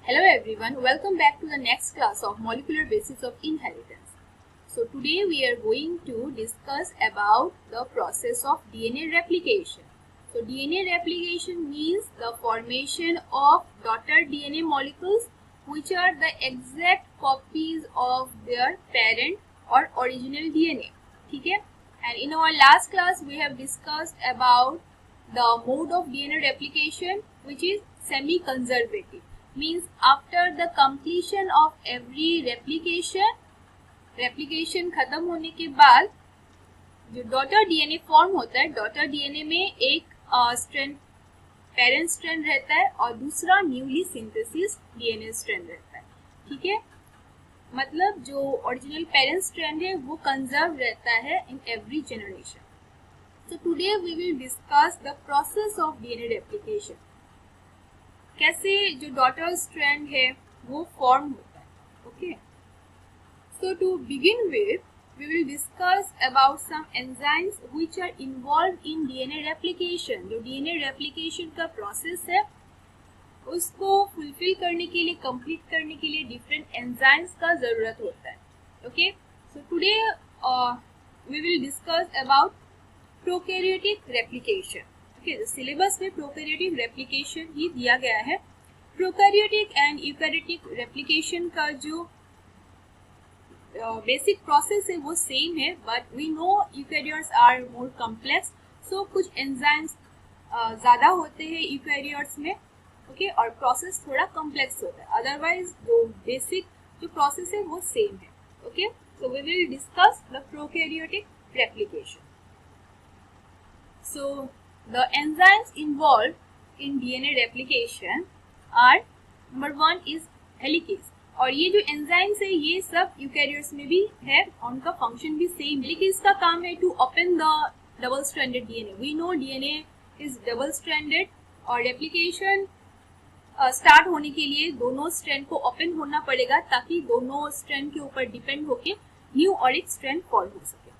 Hello everyone, welcome back to the next class of Molecular Basis of Inheritance. So today we are going to discuss about the process of DNA replication. So DNA replication means the formation of daughter DNA molecules which are the exact copies of their parent or original DNA. ठीक है? And in our last class we have discussed about the mode of DNA replication which is semi-conservative. Means after the completion of every replication खत्म होने के बाद जो daughter DNA form होता है, daughter DNA में एक स्ट्रैंड पेरेंट स्ट्रैंड रहता है और दूसरा न्यूली सिंथेसिस डीएनए स्ट्रैंड रहता है. ठीक है, मतलब जो ओरिजिनल पेरेंट स्ट्रैंड है वो कंजर्व रहता है in every generation. So today we will discuss the process of DNA replication. कैसे जो डॉटर स्ट्रैंड है वो फॉर्म होता है. Okay, so to begin with we will discuss about some enzymes which are involved in DNA replication. जो DNA replication का process है उसको fulfill करने के लिए, complete करने के लिए different enzymes का ज़रूरत होता है. Okay, so today we will discuss about prokaryotic replication. Okay, तो syllabus में prokaryotic replication ही दिया गया है. Prokaryotic and eukaryotic replication का जो बेसिक प्रोसेस है वो सेम है, but we know eukaryotes are more complex. So कुछ एंजाइम्स ज़्यादा होते हैं यूकैरियोट्स में. ओके, और प्रोसेस थोड़ा कॉम्प्लेक्स होता है. अदरवाइज जो बेसिक जो प्रोसेस है वो सेम है. Okay, so we will discuss the prokaryotic replication. So the enzymes involve in DNA replication are number 1 is helicase. और ये जो एंजाइम्स है ये सब यूकैरियोट्स में भी है, उनका फंक्शन भी सेम. हेलिकेज का काम है to open the double stranded DNA. We know DNA is double stranded और रेप्लिकेशन स्टार्ट होने के लिए दोनों स्ट्रैंड को ओपन होना पड़ेगा ताकि दोनों स्ट्रैंड के ऊपर डिपेंड होके न्यू और एक स्ट्रैंड फॉर्म हो सके.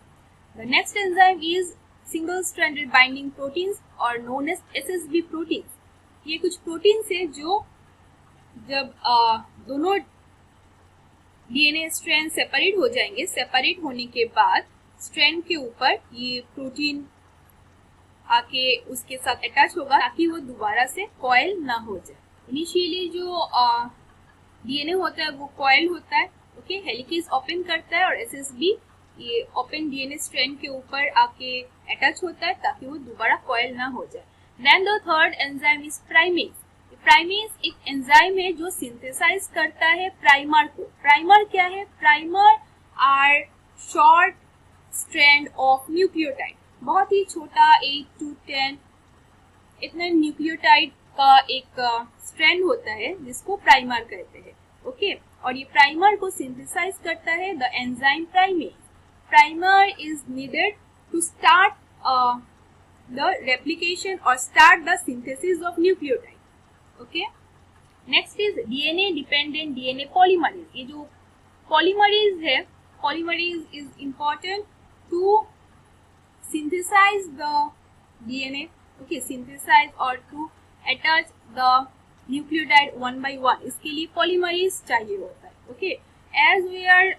The next enzyme is single stranded binding proteins और नोन एज एसएसबी प्रोटीन्स. ये कुछ प्रोटीन्स है जो जब दोनों डीएनए स्ट्रैंड सेपरेट हो जाएंगे, सेपरेट होने के बाद स्ट्रैंड के ऊपर ये प्रोटीन आके उसके साथ अटैच होगा ताकि वो दोबारा से कॉइल ना हो जाए. इनिशियली जो डीएनए होता है वो कॉइल होता है. ओके, हेलिकेज ओपन करता है और एसएसबी ये ओपन डीएनए स्ट्रैंड के ऊपर आके अटैच होता है ताकि वो दोबारा कॉइल ना हो जाए. Then the third enzyme is primase. Primase एक एंजाइम है जो सिंथेसाइज करता है प्राइमर को. प्राइमर क्या है? Primer are short strand of nucleotide. बहुत ही छोटा 8 to 10 इतना न्यूक्लियोटाइड का एक स्ट्रैंड होता है जिसको प्राइमर कहते हैं. ओके, और ये प्राइमर को सिंथेसाइज करता है the enzyme primase. Primer is needed to start the replication और start the synthesis of nucleotide. Okay, next is DNA dependent DNA polymerase. ये जो पॉलीमरेज है, polymerase is important to synthesize the DNA. Okay, synthesize और to attach the nucleotide one by one. इसके लिए polymerase चाहिए होता है. Okay, as we are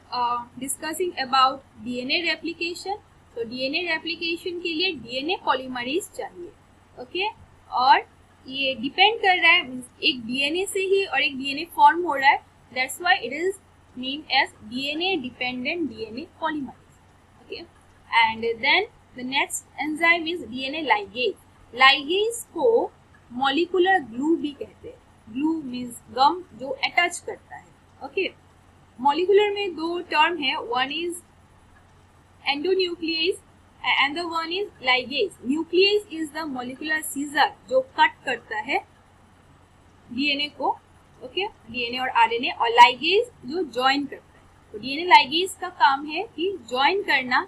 discussing about DNA replication, तो डीएनए रेप्लिकेशन के लिए डीएनए पॉलीमरेज चाहिए. ओके, और ये डिपेंड कर रहा है, एक डीएनए से ही और एक डीएनए फॉर्म हो रहा है. That's why it is named as DNA dependent DNA polymerase. Okay, and then the next enzyme is DNA ligase. Ligase को मॉलिक्यूलर ग्लू भी कहते हैं. ग्लू मीन्स गम जो अटैच करता है. ओके, मॉलिक्यूलर में दो टर्म है, one is endonuclease and the one is ligase. Nuclease is the molecular scissor जो कट करता है डीएनए को. ओके, डीएनए और आरएनए. और लाइगेज जो ज्वाइन करता है. तो डीएनए लाइगेज का काम है कि ज्वाइन करना.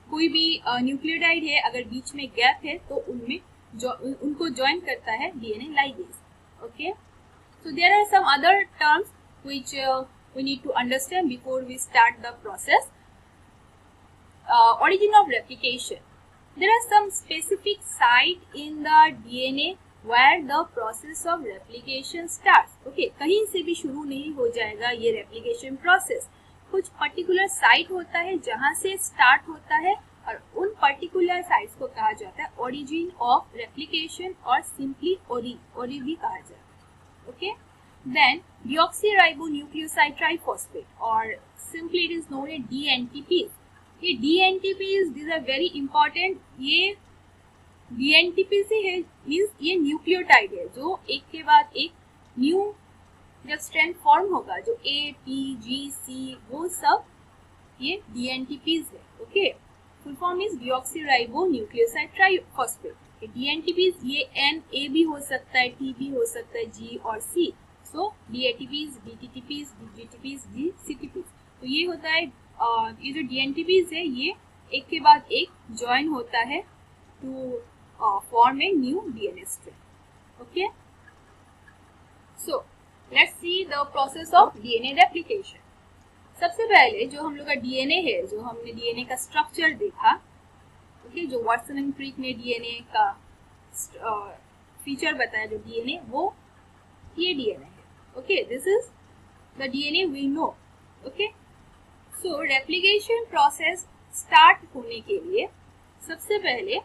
कोई भी न्यूक्लियोटाइड है अगर बीच में गैप है तो उनमें उनको ज्वाइन करता है DNA ligase. Okay, so there are some other terms which we need to understand before we start the process. Origin of replication. There are some specific site in the DNA where the process of replication starts. Okay, कहीं से भी शुरू नहीं हो जाएगा ये replication process. कुछ particular site होता है जहाँ से start होता है और उन particular sites को कहा जाता है origin of replication और simply ori भी कहा जाता है. Okay, then deoxyribonucleoside triphosphate or simply it is known as DNTPs. ये DNTPs these are very important. ये DNTP से है मीन्स ये न्यूक्लियोटाइड है जो एक के बाद एक न्यू जब स्ट्रैंड फॉर्म होगा जो A, T, G, C वो सब ये DNTPs है. Okay, full form is deoxyribonucleoside triphosphate. DNTPs ये N, A भी हो सकता है, T भी हो सकता है, G और C. सो DATPs, DTTPs, DGTPs, DCTPs. तो ये होता है ये जो DNTPs है ये एक के बाद एक ज्वाइन होता है to form a new DNA strand. Okay, so let's see the process of DNA replication. सबसे पहले जो हम लोग का DNA है, जो हमने DNA का स्ट्रक्चर देखा, okay, जो वाटसन एंड क्रिक ने DNA का फीचर बताया जो DNA वो ये DNA है. Okay, this is the DNA we know. Okay, so replication process start होने के लिए सबसे पहले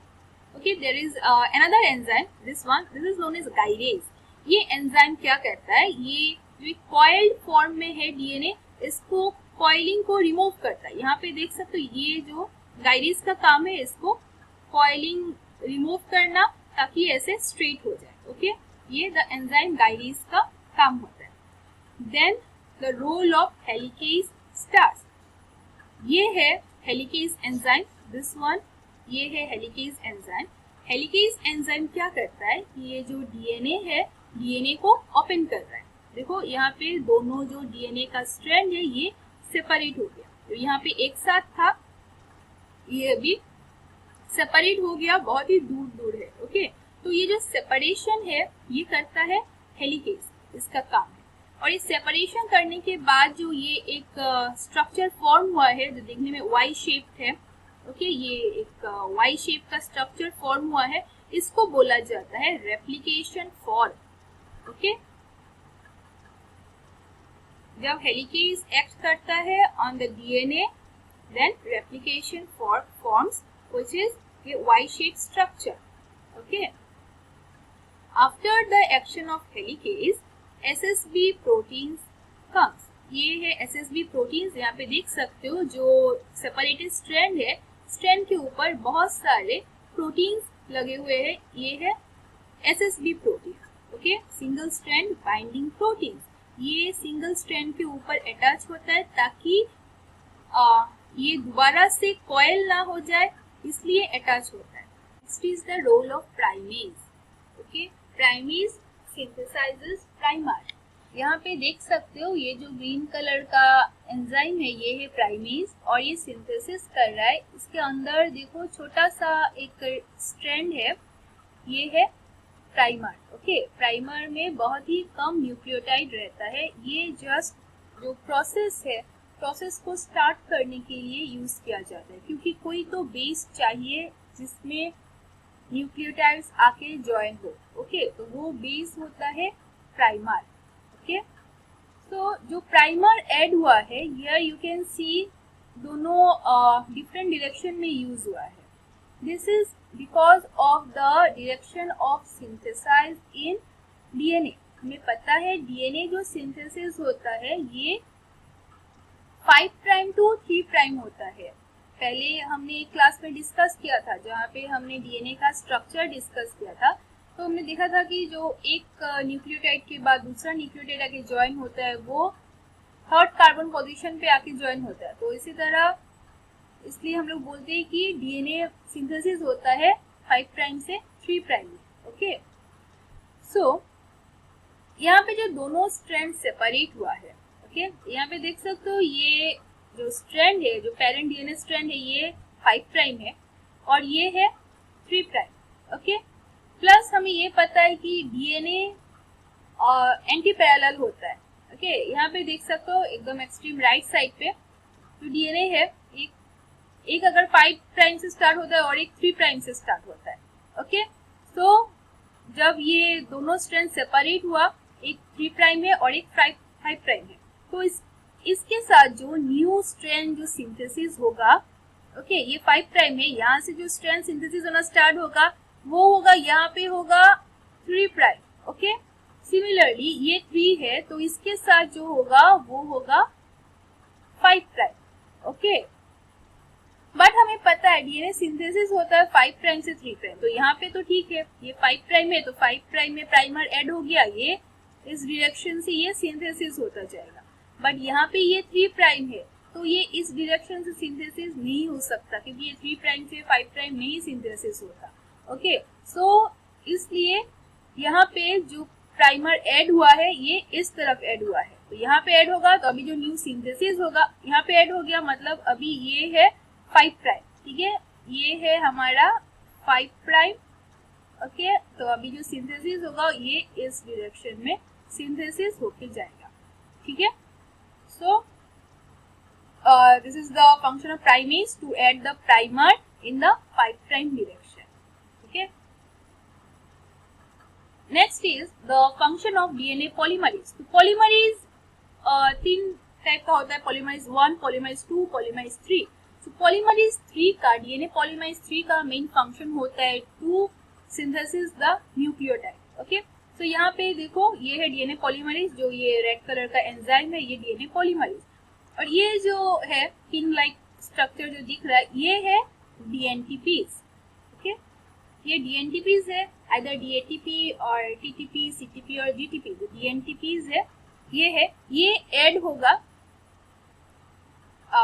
okay there is another enzyme, this is known as gyrase. ये एंजाइम क्या करता है, ये जो कॉइल्ड फॉर्म में है डीएनए इसको कॉइलिंग को रिमूव करता है. यहाँ पे देख सकते हो ये जो गाइरेज का काम है इसको कॉइलिंग रिमूव करना ताकि ऐसे स्ट्रेट हो जाए. ओके, ये द एंजाइम गाइरेज का काम होता है. Then the role of helicase stars. ये है हेलिकेज एंजाइम, दिस वन ये है हेलिकेज एंजाइम. हेलिकेज एंजाइम क्या करता है, ये जो डीएनए है डीएनए को ओपन कर रहा है. देखो यहाँ पे दोनों जो डीएनए का स्ट्रैंड है ये सेपरेट हो गया. तो यहाँ पे एक साथ था, ये अभी सेपरेट हो गया, बहुत ही दूर दूर है. ओके, तो ये जो सेपरेशन है ये करता है हेलिकेज, इसका काम है. और इस सेपरेशन करने के बाद जो ये एक स्ट्रक्चर फॉर्म हुआ है जो देखने में वाई शेप्ड है. ओके, ये एक वाई शेप का स्ट्रक्चर फॉर्म हुआ है, इसको बोला जाता है रेप्लिकेशन फॉर्म. ओके, जब हेलिकेज एक्ट करता है on the DNA then replication forms which is ये Y shape structure. Okay, after the action of helicase SSB proteins comes. ये है एसएसबी प्रोटीन्स, यहाँ पे देख सकते हो जो सेपरेटेड स्ट्रैंड है, स्ट्रैंड के ऊपर बहुत सारे प्रोटीन्स लगे हुए हैं. ये है SSB protein. Okay, single strand binding proteins. ये सिंगल स्ट्रैंड के ऊपर अटैच होता है ताकि ये दोबारा से कॉइल ना हो जाए, इसलिए अटैच होता है. Next is the role of primase. Okay, primase synthesises primer. यहाँ पे देख सकते हो ये जो ग्रीन कलर का एंजाइम है ये है प्राइमेज और ये सिंथेसिस कर रहा है. इसके अंदर देखो छोटा सा एक स्ट्रैंड है, ये है प्राइमर. ओके, प्राइमर में बहुत ही कम न्यूक्लियोटाइड रहता है. ये जस्ट जो प्रोसेस है, प्रोसेस को स्टार्ट करने के लिए यूज किया जाता है क्योंकि कोई तो बेस चाहिए जिसमें न्यूक्लियोटाइड्स आके ज्वाइन हो. ओके, तो वो बेस होता है प्राइमर. ओके, तो जो प्राइमर ऐड हुआ है हियर यू कैन सी दोनों डिफरेंट डायरेक्शन में यूज हुआ है. This is because of the direction of synthesise in DNA. हमें पता है डीएनए जो सिंथेसिस होता है ये 5 प्राइम टू 3 प्राइम होता है. पहले हमने एक क्लास में डिस्कस किया था जहाँ पे हमने डीएनए का स्ट्रक्चर डिस्कस किया था. तो हमने देखा था कि जो एक न्यूक्लियोटाइड के बाद दूसरा न्यूक्लियोटाइड आके ज्वाइन होता है वो थर्ड कार्बन पोजीशन पे आके ज्वाइन होता है. तो इसी तरह इसलिए हम लोग बोलते हैं कि डीएनए सिंथेसिस होता है 5 प्राइम से 3 प्राइम में. ओके, सो यहाँ पे जो दोनों स्ट्रैंड सेपरेट हुआ है, ओके, यहाँ पे देख सकते हो ये जो स्ट्रैंड है, जो पेरेंट डीएनए स्ट्रैंड है ये 5 प्राइम है और ये है 3 प्राइम. ओके, प्लस हमें ये पता है कि डीएनए एंटी पैरेलल होता है. ओके, यहाँ पे देख सकते हो एकदम एक्सट्रीम राइट साइड पे जो डीएनए है एक अगर 5 प्राइम से स्टार्ट होता है और एक 3 प्राइम से स्टार्ट होता है. ओके, सो जब ये दोनों स्ट्रैंड सेपरेट हुआ, एक 3 प्राइम है और एक 5 प्राइम है, तो इसके साथ जो न्यू स्ट्रैंड जो सिंथेसिस होगा, ओके, ये 5 प्राइम है, यहाँ से जो स्ट्रैंड सिंथेसिस होना स्टार्ट होगा वो होगा, यहाँ पे होगा 3 प्राइम, ओके। सिमिलरली ये 3 है तो इसके साथ जो होगा वो होगा 5 प्राइम, ओके। बट हमें पता है डीएनए सिंथेसिस होता है 5 प्राइम से 3 प्राइम, तो यहाँ पे तो ठीक है, ये 5 प्राइम है तो 5 प्राइम में प्राइमर ऐड हो गया, ये इस डायरेक्शन से ये सिंथेसिस होता जाएगा। बट यहाँ पे ये 3 प्राइम है तो ये इस डायरेक्शन से सिंथेसिस नहीं हो सकता, क्योंकि ये 3 प्राइम से 5 प्राइम में ही सिंथेसिस होता, ओके। सो इसलिए यहाँ पे जो प्राइमर ऐड हुआ है ये इस तरफ ऐड हुआ है, तो यहाँ पे ऐड होगा तो अभी जो न्यू सिंथेसिस होगा यहाँ पे ऐड हो गया, मतलब अभी ये है 5 प्राइम, ठीक है, ये है हमारा 5 प्राइम, ओके। तो अभी जो सिंथेसिस होगा ये इस डायरेक्शन में सिंथेसिस होके जाएगा, ठीक है। So this is the function of primase to add the primer in the 5 prime direction, okay. Next is the function of DNA polymerase. तो पॉलीमरेज 3 टाइप का होता है, पॉलीमरेज 1, पॉलीमरेज 2, पॉलीमरेज 3। तो पॉलीमरेज 3 का, डीएनए पॉलीमरेज 3 का main function होता है to synthesis the nucleotide, okay. तो यहाँ पे देखो ये है डीएनए पॉलीमरेज, जो ये रेड कलर का एंजाइम है, ये डीएनए पॉलीमरेज, और ये जो है पिन लाइक स्ट्रक्चर जो दिख रहा है ये है डीएनटीपीज, ओके। ये डीएनटीपीज है, आइदर डीएटीपी और टीटीपी, सीटीपी और जीटीपी, जो डीएनटीपीज है ये ऐड होगा,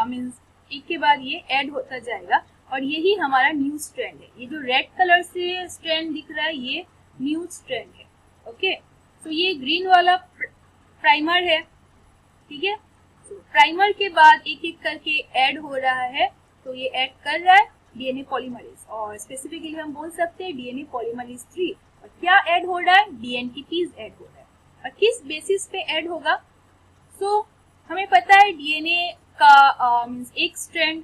मींस एक के बाद ये ऐड होता जाएगा, और यही हमारा न्यू स्ट्रैंड है। ये जो रेड कलर से स्ट्रैंड दिख रहा है ये न्यू स्ट्रैंड है, ओके। तो ये ग्रीन वाला प्राइमर है, ठीक है। तो प्राइमर के बाद एक एक करके ऐड हो रहा है, तो ये ऐड कर रहा है डीएनए पॉलीमरेज, और स्पेसिफिकली हम बोल सकते हैं डीएनए पॉलीमरेज 3। और क्या ऐड हो रहा है? डीएनटीपीज ऐड हो रहा है। और किस बेसिस पे ऐड होगा? सो हमें पता है डीएनए का मींस एक स्ट्रैंड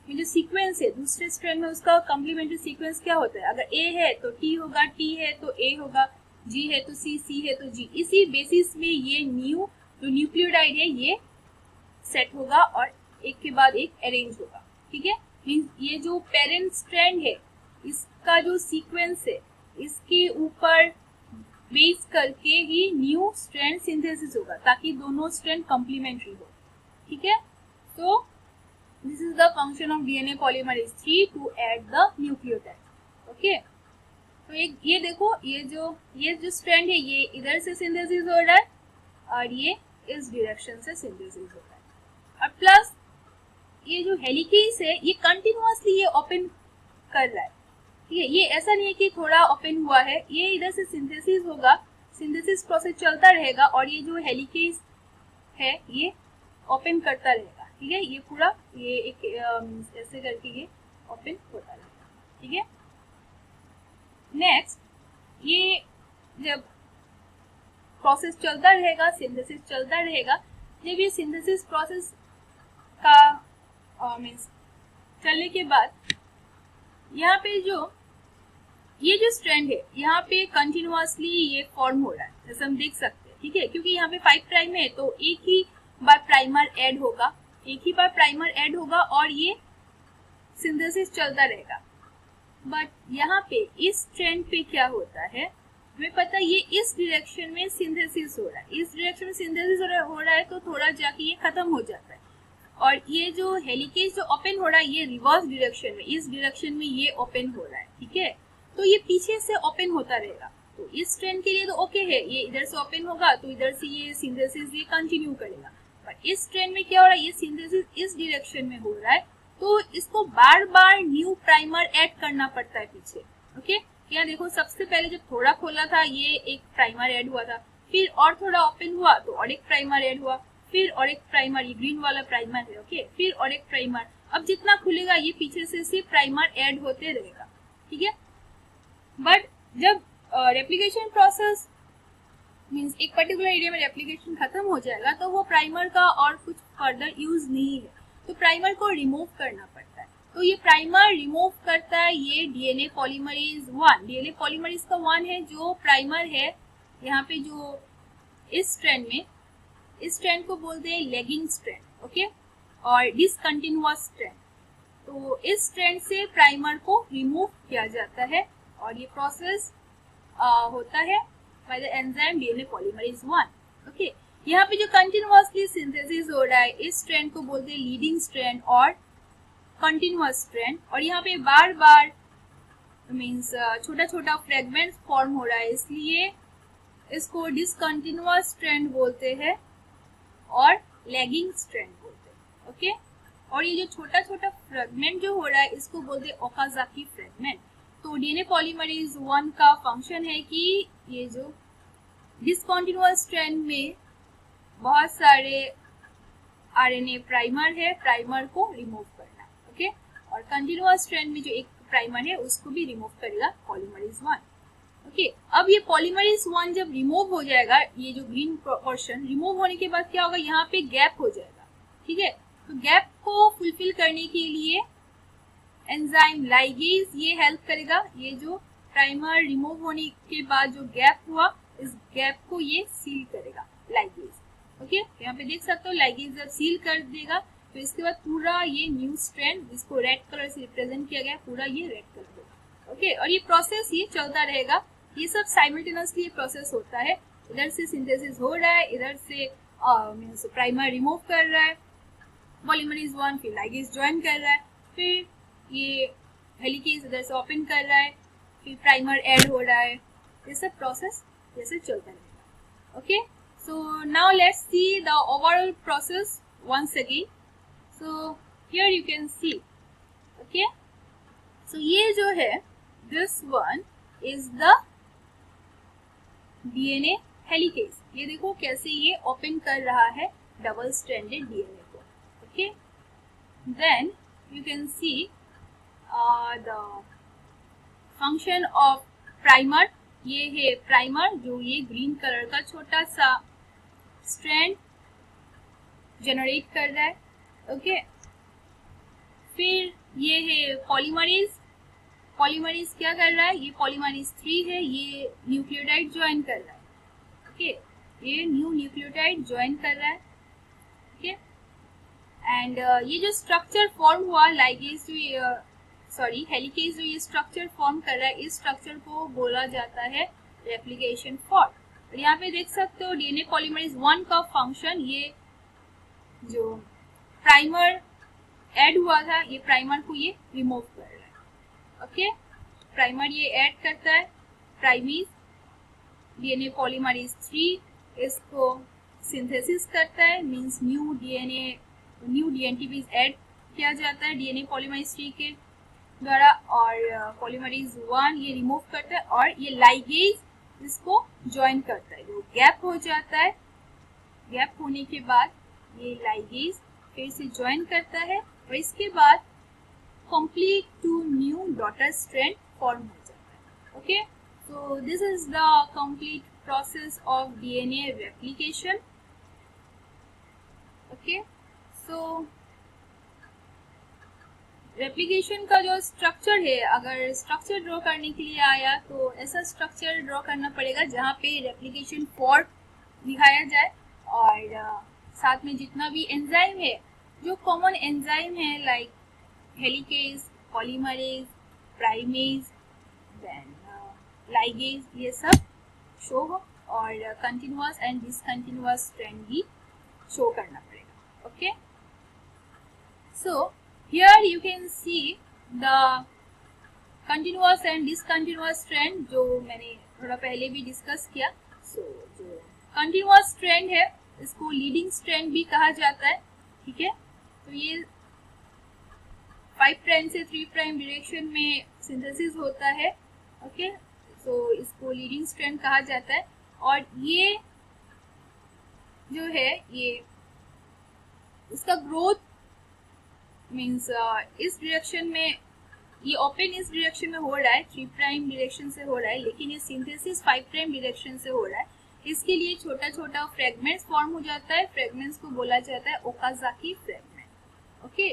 में जो सीक्वेंस है दूसरे स्ट्रैंड में उसका कॉम्प्लीमेंट्री सीक्वेंस क्या होता है? अगर ए है तो टी होगा, टी है तो ए होगा, जी है तो सी, सी है तो जी। इसी बेसिस में ये न्यू जो न्यूक्लियोटाइड है ये सेट होगा और एक के बाद एक अरेंज होगा, ठीक है। मींस ये जो पेरेंट स्ट्रैंड है इसका जो सीक्वेंस है इसके ऊपर बेस करके ही न्यू स्ट्रैंड सिंथेसिस होगा, ताकि दोनों स्ट्रैंड कॉम्प्लीमेंट्री हो, ठीक है। So this is the function of DNA polymerase 3 to add the nucleotide. Okay. तो ये देखो ये जो स्ट्रैंड है ये इधर से सिंथेसिस हो रहा है और ये इस डायरेक्शन से सिंथेसिस हो रहा है। और प्लस ये जो हेलिकेज है ये कंटिन्यूअसली ये ओपन कर रहा है, ठीक है। ये ऐसा नहीं है कि थोड़ा ओपन हुआ है, ये इधर से सिंथेसिस होगा, सिंथेसिस प्रोसेस चलता रहेगा और ये जो हेलिकेज है ये ओपन करता रहेगा, ठीक है। ये पूरा ये एक ऐसे करके ये ओपन होता रहेगा, ठीक है। नेक्स्ट ये जब प्रोसेस चलता रहेगा, सिंथेसिस चलता रहेगा, जब ये सिंथेसिस प्रोसेस का मीन्स चलने के बाद यहाँ पे ये जो स्ट्रैंड है यहाँ पे कंटिन्यूअसली ये फॉर्म हो रहा है, जैसे हम देख सकते हैं, ठीक है। क्योंकि यहाँ पे 5 प्राइम है तो एक ही बार प्राइमर ऐड होगा और ये सिंथेसिस चलता रहेगा। बट यहाँ पे इस स्ट्रैंड पे क्या होता है हमें पता है, ये इस डायरेक्शन में सिंथेसिस हो रहा है, इस डायरेक्शन में सिंथेसिस हो रहा है तो थोड़ा जाके ये खत्म हो जाता है। और ये जो हेलिकेज जो ओपन हो रहा है ये रिवर्स डायरेक्शन में, इस डायरेक्शन में ये ओपन हो रहा है, ठीक है। तो ये पीछे से ओपन होता रहेगा, तो इस स्ट्रैंड के लिए तो ओके है, ये इधर से ओपन होगा तो इधर से ये सिंथेसिस ये कंटिन्यू करेगा। बट इस स्ट्रैंड में क्या हो रहा है, ये सिंथेसिस इस डायरेक्शन में हो रहा है तो इसको बार बार न्यू प्राइमर ऐड करना पड़ता है पीछे, ओके। यहाँ देखो सबसे पहले जब थोड़ा खोला था ये एक प्राइमर ऐड हुआ था, फिर और थोड़ा ओपन हुआ तो और एक प्राइमर ऐड हुआ, फिर और एक प्राइमर, ये ग्रीन वाला प्राइमर है, ओके, फिर और एक प्राइमर। अब जितना खुलेगा ये पीछे से प्राइमर ऐड होते रहेगा, ठीक है। बट जब रेप्लिकेशन प्रोसेस मींस एक पर्टिकुलर एरिया में रेप्लिकेशन खत्म हो जाएगा तो वो प्राइमर का और कुछ फर्दर यूज नहीं है, तो प्राइमर को रिमूव करना पड़ता है। तो ये प्राइमर रिमूव करता है ये डीएनए पॉलीमरेज 1। डीएनए पॉलीमरेज का 1 है जो प्राइमर है यहाँ पे, जो इस स्ट्रैंड में, इस स्ट्रैंड को बोलते हैं लैगिंग स्ट्रैंड, ओके, और डिसकंटिन्यूअस स्ट्रैंड। तो इस स्ट्रैंड से प्राइमर को रिमूव किया जाता है और ये प्रोसेस होता है by the enzyme DNA polymerase 1, okay. यहाँ पे जो कंटिन्यूअसली सिंथेसिस हो रहा है इस स्ट्रैंड को बोलते हैं लीडिंग स्ट्रैंड और कंटिन्यूअस स्ट्रैंड, और यहाँ पे बार बार मीन्स छोटा छोटा फ्रेगमेंट फॉर्म हो रहा है, इसलिए इसको डिसकंटिन्यूअस स्ट्रैंड बोलते हैं और लैगिंग स्ट्रैंड बोलते हैं, ओके। और ये जो छोटा छोटा फ्रेगमेंट जो हो रहा है इसको बोलते हैं ओकाजाकी फ्रेगमेंट। तो डीएनए पॉलीमरेज 1 का फंक्शन है कि ये जो डिसकंटिन्यूअस स्ट्रैंड में बहुत सारे आरएनए प्राइमर है, प्राइमर को रिमूव करना, ओके, और कंटिन्यूअस स्ट्रैंड में जो एक प्राइमर है उसको भी रिमूव करेगा पॉलीमरेज 1, ओके। अब ये पॉलीमरेज 1 जब रिमूव हो जाएगा, ये जो ग्रीन पोर्शन रिमूव होने के बाद क्या होगा, यहाँ पे गैप हो जाएगा, ठीक है। तो गैप को फुलफिल करने के लिए एंजाइम लाइगेज ये हेल्प करेगा। ये जो प्राइमर रिमूव होने के बाद जो गैप हुआ, इस गैप को ये सील करेगा लाइगेज, ओके। यहाँ पे देख सकते हो लाइगेज जब सील कर देगा तो इसके बाद पूरा ये न्यू स्ट्रैंड जिसको रेड कलर से रिप्रेजेंट किया गया, पूरा ये रेड कलर होगा, ओके। और ये प्रोसेस ये चलता रहेगा, ये सब साइमल्टेनियसली ये प्रोसेस होता है। इधर से सिंथेसिस हो रहा है, इधर से मींस प्राइमर रिमूव कर रहा है पॉलीमरेज 1, फिर लाइगेज ज्वाइन कर रहा है, फिर ये हेलिकेज इधर से ओपन कर रहा है, फिर प्राइमर ऐड हो रहा है, ये सब प्रोसेस जैसे चलता रहेगा, okay. So now let's see the overall process once again. So here you can see, okay. So ये जो है this one is the DNA helicase. ये देखो कैसे ये ओपन कर रहा है डबल स्ट्रैंडेड डीएनए को, okay. Then you can see the function of primer. ये है प्राइमर जो ये ग्रीन कलर का छोटा सा स्ट्रैंड जनरेट कर रहा है, ओके। फिर ये है पॉलीमरेज। पॉलीमरेज क्या कर रहा है, ये पॉलीमरेज 3 है, ये न्यूक्लियोटाइड ज्वाइन कर रहा है, ओके। ये न्यू न्यूक्लियोटाइड ज्वाइन कर रहा है, ओके। एंड ये जो स्ट्रक्चर फॉर्म हुआ लाइगेज जो हेलिकेज जो ये स्ट्रक्चर फॉर्म कर रहा है, इस स्ट्रक्चर को बोला जाता है रेप्लिकेशन फॉर्म। और यहाँ पे देख सकते हो डीएनए पॉलीमरेज 1 का फंक्शन, ये जो प्राइमर ऐड हुआ था ये प्राइमर को ये रिमूव कर रहा है, ओके। प्राइमर ये ऐड करता है प्राइमेज डीएनए पॉलीमरेज 3, इसको सिंथेसिस करता है, मींस न्यू डीएनटीपीज ऐड किया जाता है डीएनए पॉलीमरेज 3 के द्वारा, और पॉलीमरेज 1 ये रिमूव करता है और ये लाइगेज इसको ज्वाइन करता है। जो गैप हो जाता है, गैप होने के बाद ये लाइगेज फिर से ज्वाइन करता है और इसके बाद complete two new daughter strand form हो जाता है, okay. So this is the complete process of DNA replication, okay. So replication का जो स्ट्रक्चर है, अगर स्ट्रक्चर ड्रॉ करने के लिए आया तो ऐसा स्ट्रक्चर ड्रॉ करना पड़ेगा जहाँ पे रेप्लिकेशन फॉर्म दिखाया जाए, और साथ में जितना भी एंजाइम है, जो कॉमन एंजाइम है like helicase, polymerase, primase, then ligase, ये सब शो हो, और कंटिन्यूअस एंड डिसकंटिन्यूअस स्ट्रैंड भी शो करना पड़ेगा, okay. So here you can see the continuous and discontinuous strand जो मैंने थोड़ा पहले भी डिस्कस किया। सो जो continuous strand है इसको लीडिंग स्ट्रैंड भी कहा जाता है, ठीक है। तो ये 5 प्राइम से 3 प्राइम डायरेक्शन में सिंथेसिस होता है, ओके। सो इसको लीडिंग स्ट्रैंड कहा जाता है, और ये जो है ये इसका ग्रोथ मीन्स इस डायरेक्शन में, ये ओपन इस डायरेक्शन में हो रहा है, 3 प्राइम डायरेक्शन से हो रहा है, लेकिन ये सिंथेसिस 5 प्राइम डायरेक्शन से हो रहा है। इसके लिए छोटा छोटा फ्रेगमेंट्स फॉर्म हो जाता है, फ्रेगमेंट्स को बोला जाता है Okazaki fragment, okay.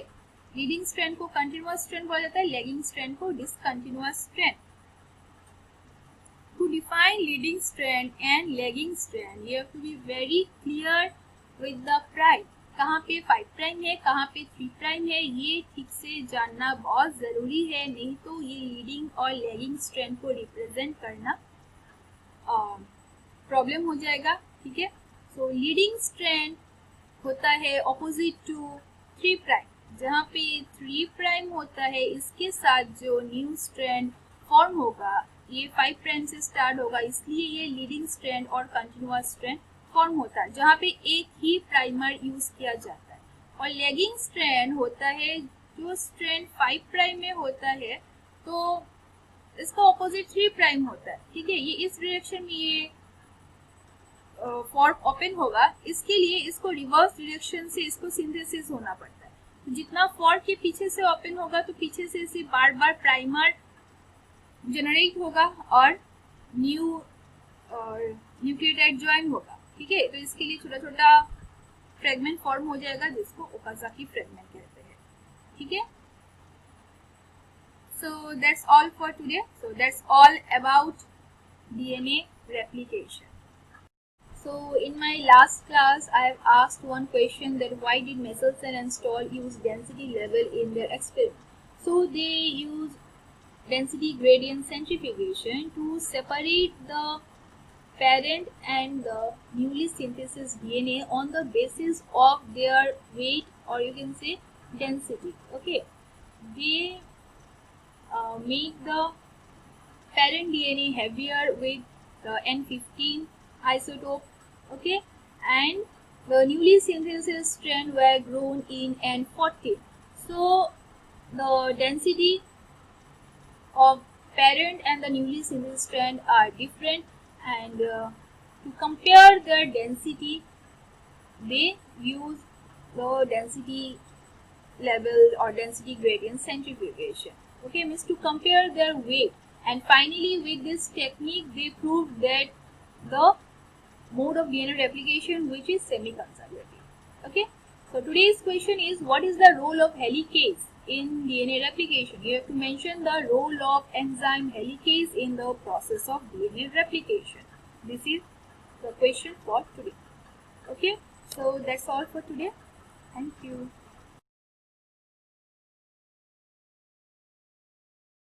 Leading strand को कंटिन्यूअस स्ट्रैंड बोला जाता है, लैगिंग स्ट्रैंड को discontinuous strand. To define leading strand and lagging strand you have to be very clear with the prime. कहाँ पे 5 प्राइम है, कहाँ पे 3 प्राइम है, ये ठीक से जानना बहुत ज़रूरी है, नहीं तो ये लीडिंग और लैगिंग स्ट्रैंड को रिप्रेजेंट करना प्रॉब्लम हो जाएगा। ठीक है, सो लीडिंग स्ट्रैंड होता है ऑपोजिट टू 3 प्राइम। जहाँ पे 3 प्राइम होता है, इसके साथ जो न्यू स्ट्रैंड फॉर्म होगा ये 5 प्राइम से स्टार्ट होगा, इसलिए ये लीडिंग स्ट्रैंड और कंटिन्यूअस स्ट्रैंड फॉर्म होता है, जहाँ पे एक ही प्राइमर यूज किया जाता है। और लैगिंग स्ट्रैंड होता है जो स्ट्रैंड 5 प्राइम में होता है, तो इसका ऑपोजिट 3 प्राइम होता है। ठीक है, ये इस डायरेक्शन में ये फॉर्म ओपन होगा, इसके लिए इसको रिवर्स डायरेक्शन से इसको सिंथेसिस होना पड़ता है। तो जितना फॉर्क के पीछे से ओपन होगा तो पीछे से इसे बार बार प्राइमर जनरेट होगा और न्यू न्यूक्लियोटाइड ज्वाइन होगा। ठीक है, तो इसके लिए छोटा छोटा फ्रेगमेंट फॉर्म हो जाएगा जिसको ओकाज़ाकी फ्रेगमेंट कहते हैं। ठीक है, so that's all for today. So that's all about DNA replication. So in my last class I have asked one question that why did Michelson and Stahl use density level in their experiment. So they use density gradient centrifugation to separate the parent and the newly synthesized DNA on the basis of their weight, or you can say density. Okay, they make the parent DNA heavier with the N15 isotope. Okay, and the newly synthesized strand were grown in N14. So the density of parent and the newly synthesized strand are different, and to compare their density they use the density level or density gradient centrifugation. Okay, means to compare their weight, and finally with this technique they proved that the mode of DNA replication which is semi-conservative. Okay, so today's question is, what is the role of helicase in DNA replication? You have to mention the role of enzyme helicase in the process of DNA replication. This is the question for today. Okay, so that's all for today. Thank you.